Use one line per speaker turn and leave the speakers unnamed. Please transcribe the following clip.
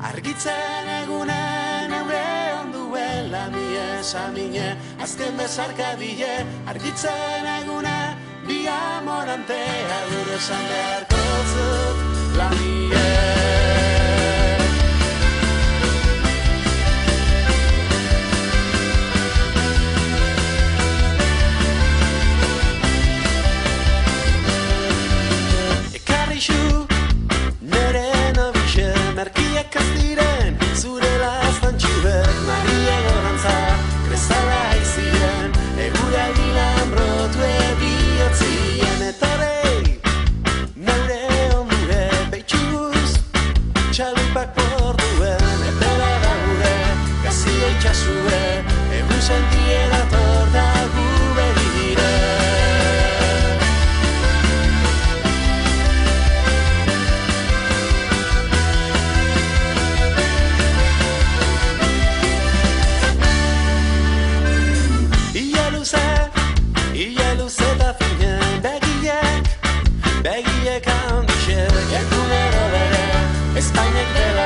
Argitzen egunen eure onduela mi esamine, azken bezarka bile. Argitzen egunen bi amorantea gure esan beharko zut la mie. Merkiak azdiren, zure lastan txubek, Maria gorantza, krezala aiziren, egura hilan brotue bihotzien, etorei, neure ondure, beitxuz, txalupak borduen, epela da gure, gazio itxasue, egun sentien ator da gu begire. Ia luze eta finen begiek handixek, egunero bere, Espainek dela